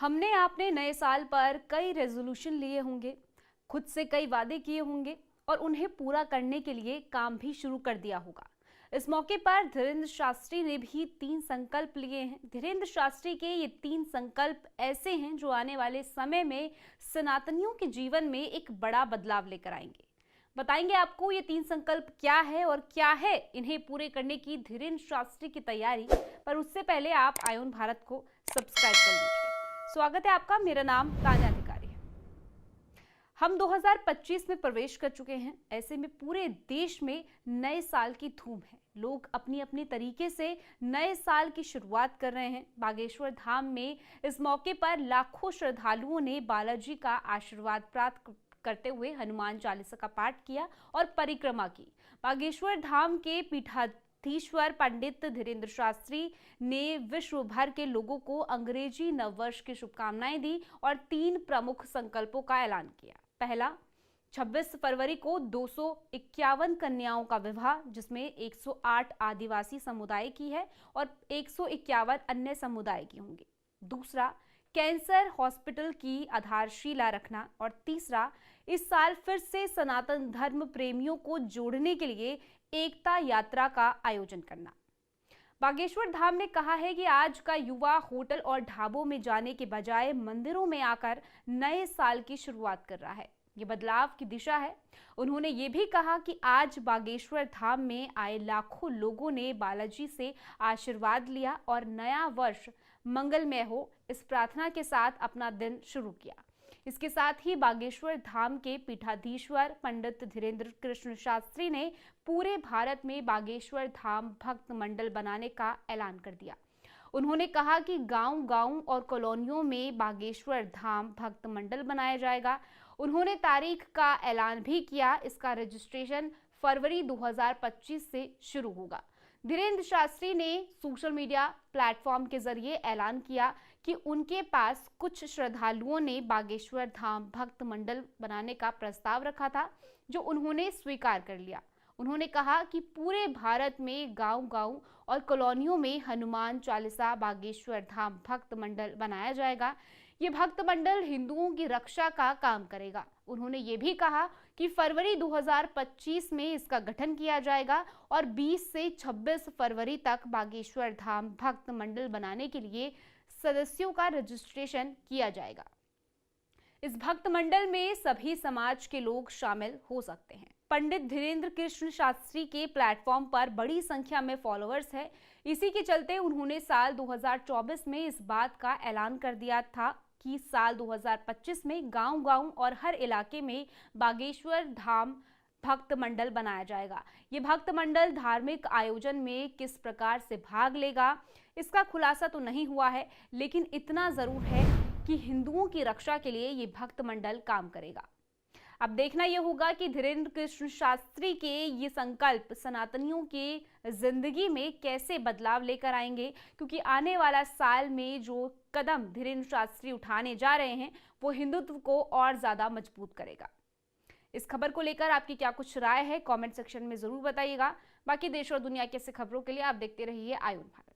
हमने आपने नए साल पर कई रेजोल्यूशन लिए होंगे, खुद से कई वादे किए होंगे और उन्हें पूरा करने के लिए काम भी शुरू कर दिया होगा। इस मौके पर धीरेन्द्र शास्त्री ने भी 3 संकल्प लिए हैं। धीरेन्द्र शास्त्री के ये 3 संकल्प ऐसे हैं जो आने वाले समय में सनातनियों के जीवन में एक बड़ा बदलाव लेकर आएंगे। बताएंगे आपको ये 3 संकल्प क्या है और क्या है इन्हें पूरे करने की धीरेन्द्र शास्त्री की तैयारी। पर उससे पहले आप आयोन भारत को सब्सक्राइब कर लीजिए। स्वागत है आपका, मेरा नाम तान्या अधिकारी है। हम 2025 में प्रवेश कर चुके हैं। ऐसे में पूरे देश में नए साल की धूम है। लोग अपनी अपनी तरीके से नए साल की शुरुआत कर रहे हैं। बागेश्वर धाम में इस मौके पर लाखों श्रद्धालुओं ने बालाजी का आशीर्वाद प्राप्त करते हुए हनुमान चालीसा का पाठ किया और परिक्रमा की। बागेश्वर धाम के पीठाधीश्वर पंडित धीरेन्द्र शास्त्री ने विश्व भर के लोगों को अंग्रेजी नववर्ष की शुभकामनाएं दी और 3 प्रमुख संकल्पों का ऐलान किया। पहला, 26 फरवरी को 251 कन्याओं का विवाह, जिसमें 108 आदिवासी समुदाय की है और 151 अन्य समुदाय की होंगी। दूसरा, कैंसर हॉस्पिटल की आधारशिला रखना। और तीसरा, इस साल फिर से सनातन धर्म प्रेमियों को जोड़ने के लिए एकता यात्रा का आयोजन करना। बागेश्वर धाम ने कहा है कि आज का युवा होटल और ढाबों में जाने के बजाय मंदिरों में आकर नए साल की शुरुआत कर रहा है। ये बदलाव की दिशा है। उन्होंने ये भी कहा कि आज बागेश्वर धाम में आए लाखों लोगों ने बालाजी से आशीर्वाद लिया और नया वर्ष मंगलमय हो, इस प्रार्थना के साथ अपना दिन शुरू किया। इसके साथ ही बागेश्वर धाम के पीठाधीश्वर पंडित धीरेन्द्र कृष्ण शास्त्री ने पूरे भारत में बागेश्वर धाम भक्त मंडल बनाने का ऐलान कर दिया। उन्होंने कहा कि गांव-गांव और कॉलोनियों में बागेश्वर धाम भक्त मंडल बनाया जाएगा। उन्होंने तारीख का ऐलान भी किया। इसका रजिस्ट्रेशन फरवरी 2025 से शुरू होगा। धीरेन्द्र शास्त्री ने सोशल मीडिया प्लेटफॉर्म के जरिए ऐलान किया कि उनके पास कुछ श्रद्धालुओं ने बागेश्वर धाम भक्त मंडल बनाने का प्रस्ताव रखा था, जो उन्होंने स्वीकार कर लिया। उन्होंने कहा कि पूरे भारत में गांव-गांव और कॉलोनियों में हनुमान चालीसा बागेश्वर धाम भक्त मंडल बनाया जाएगा। ये भक्त मंडल हिंदुओं की रक्षा का काम करेगा। उन्होंने ये भी कहा कि फरवरी 2025 में इसका गठन किया जाएगा और 20 से 26 फरवरी तक बागेश्वर धाम भक्त मंडल बनाने के लिए सदस्यों का रजिस्ट्रेशन किया जाएगा। इस भक्त मंडल में सभी समाज के लोग शामिल हो सकते हैं। पंडित धीरेन्द्र कृष्ण शास्त्री के प्लेटफॉर्म पर बड़ी संख्या में फॉलोअर्स हैं। इसी के चलते उन्होंने साल 2024 में इस बात का ऐलान कर दिया था कि साल 2025 में गांव-गांव और हर इलाके में बागेश्वर धाम भक्त मंडल बनाया जाएगा। ये भक्त मंडल धार्मिक आयोजन में किस प्रकार से भाग लेगा, इसका खुलासा तो नहीं हुआ है, लेकिन इतना जरूर है कि हिंदुओं की रक्षा के लिए ये भक्त मंडल काम करेगा। अब देखना यह होगा कि धीरेन्द्र कृष्ण शास्त्री के ये संकल्प सनातनियों के जिंदगी में कैसे बदलाव लेकर आएंगे, क्योंकि आने वाला साल में जो कदम धीरेन्द्र शास्त्री उठाने जा रहे हैं वो हिंदुत्व को और ज्यादा मजबूत करेगा। इस खबर को लेकर आपकी क्या कुछ राय है, कमेंट सेक्शन में जरूर बताइएगा। बाकी देश और दुनिया की ऐसी खबरों के लिए आप देखते रहिए आयोन भारत।